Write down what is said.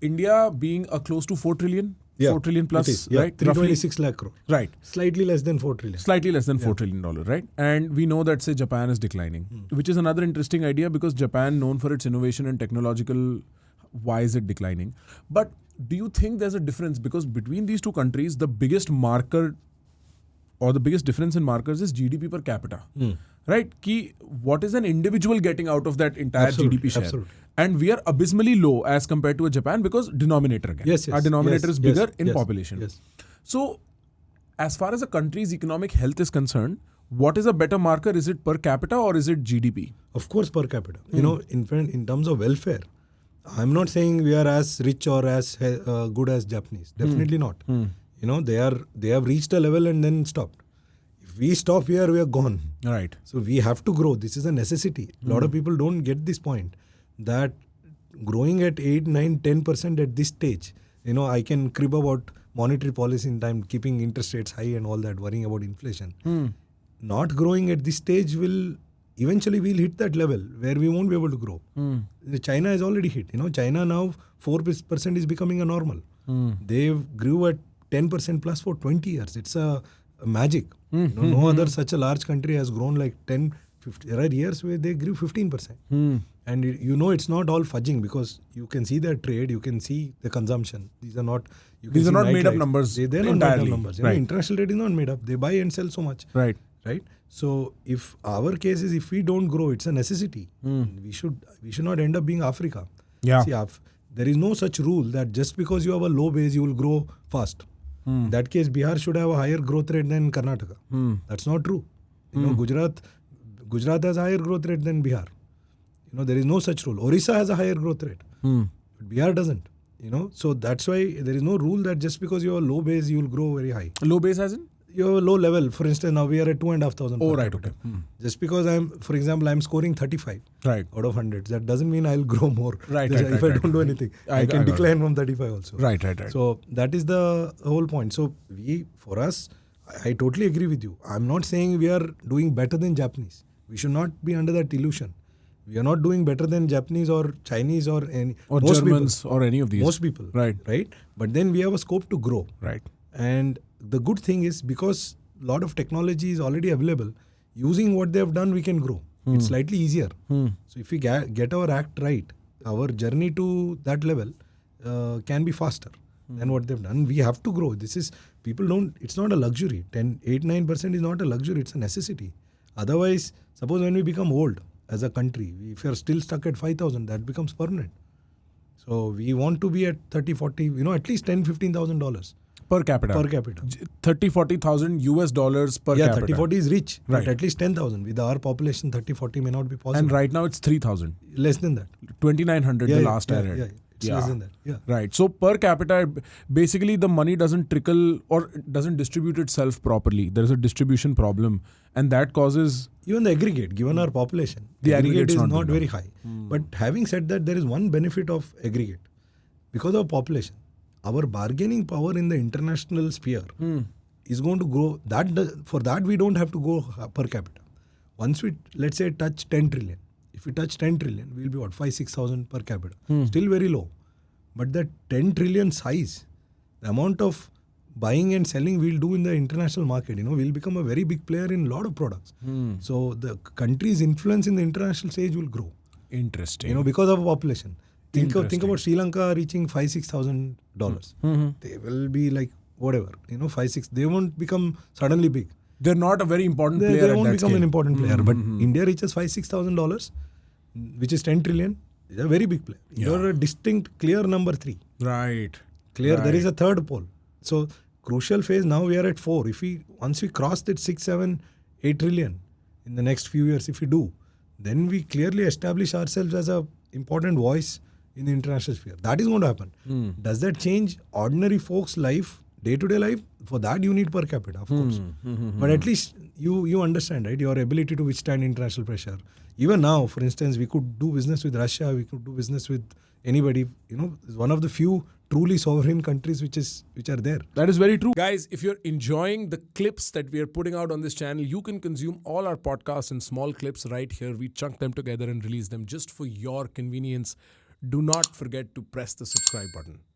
India being a close to 4 trillion, 4 trillion plus, it is. Yeah, right? 326 lakh crore. Right. Slightly less than 4 trillion. Slightly less than $4 trillion, right? And we know that, say, Japan is declining, which is another interesting idea because Japan, known for its innovation and technological, why is it declining? But do you think there's a difference? Because between these two countries, the biggest marker or the biggest difference in markers is GDP per capita, right? What is an individual getting out of that entire GDP share? Absolutely. And we are abysmally low as compared to a Japan because denominator again. Yes, Our denominator is bigger in yes, population. Yes. So, as far as a country's economic health is concerned, what is a better marker? Is it per capita or is it GDP? Of course, per capita. In terms of welfare, I'm not saying we are as rich or as good as Japanese. Definitely not. They have reached a level and then stopped. If we stop here, we are gone. Right. So we have to grow. This is a necessity. A lot of people don't get this point that growing at 8, 9, 10% at this stage, I can crib about monetary policy in time, keeping interest rates high and all that, worrying about inflation. Not growing at this stage eventually we'll hit that level where we won't be able to grow. China has already hit. China now 4% is becoming a normal. They grew at 10% plus for 20 years. It's a magic. No other such a large country has grown like 10, 50. There are years where they grew 15%. And it's not all fudging because you can see their trade, you can see the consumption. These are not made up numbers. They're not made up numbers. Right. International trade is not made up. They buy and sell so much. Right. So if our case is if we don't grow, it's a necessity. We should not end up being Africa. Yeah. See, there is no such rule that just because you have a low base, you will grow fast. In that case, Bihar should have a higher growth rate than Karnataka. That's not true. Gujarat has a higher growth rate than Bihar. There is no such rule. Orissa has a higher growth rate. But Bihar doesn't. So that's why there is no rule that just because you have a low base, you will grow very high. Low base as in? You have a low level. For instance, now we are at 2,500. Oh, right. Okay. Just because I'm scoring 35 out of 100. That doesn't mean I'll grow more. Right. If I don't do anything, I can decline from 35 also. Right. So that is the whole point. So for us, I totally agree with you. I'm not saying we are doing better than Japanese. We should not be under that illusion. We are not doing better than Japanese or Chinese or most Germans people, or any of these. Most people. Right. But then we have a scope to grow. Right. And the good thing is because a lot of technology is already available, using what they have done, we can grow. It's slightly easier. So if we get our act right, our journey to that level can be faster than what they've done. We have to grow. It's not a luxury. 8-9% is not a luxury, it's a necessity. Otherwise, suppose when we become old as a country, if you're still stuck at 5,000, that becomes permanent. So we want to be at 30, 40, at least $10,000-$15,000. Per capita. 30,000-40,000 US dollars per capita. 30-40 is rich. Right. But at least 10,000. With our population, 30-40 may not be possible. And right now it's 3,000. Less than that. 2,900 the last I read. Yeah. It's less than that. Yeah. Right. So per capita, basically the money doesn't trickle or doesn't distribute itself properly. There is a distribution problem. And that causes... Even the aggregate, given our population, the aggregate is not very high. But having said that, there is one benefit of aggregate. Because of population, our bargaining power in the international sphere is going to grow. For that, we don't have to go per capita. Once we, let's say, touch 10 trillion. If we touch 10 trillion, we'll be 5,000-6,000 per capita. Still very low. But the 10 trillion size, the amount of buying and selling we'll do in the international market, we'll become a very big player in a lot of products. So the country's influence in the international stage will grow. Interesting. Because of population. Think about Sri Lanka reaching $5,000-$6,000. They will be like whatever, 5-6. They won't become suddenly big. They're not a very important player. They won't become an important player. But India reaches $5,000-$6,000, which is 10 trillion. Is a very big player. You're a distinct, clear number 3. Right. Clear. There is a third pole. So crucial phase. Now we are at 4. Once we cross that 6, 7, 8 trillion in the next few years, if we do, then we clearly establish ourselves as a important voice in the international sphere. That is going to happen. Does that change ordinary folks' life, day-to-day life? For that you need per capita, of course. But at least you understand, right? Your ability to withstand international pressure. Even now, for instance, we could do business with Russia, we could do business with anybody. It's one of the few truly sovereign countries which are there. That is very true. Guys, if you're enjoying the clips that we are putting out on this channel, you can consume all our podcasts in small clips right here. We chunk them together and release them just for your convenience. do not forget to press the subscribe button.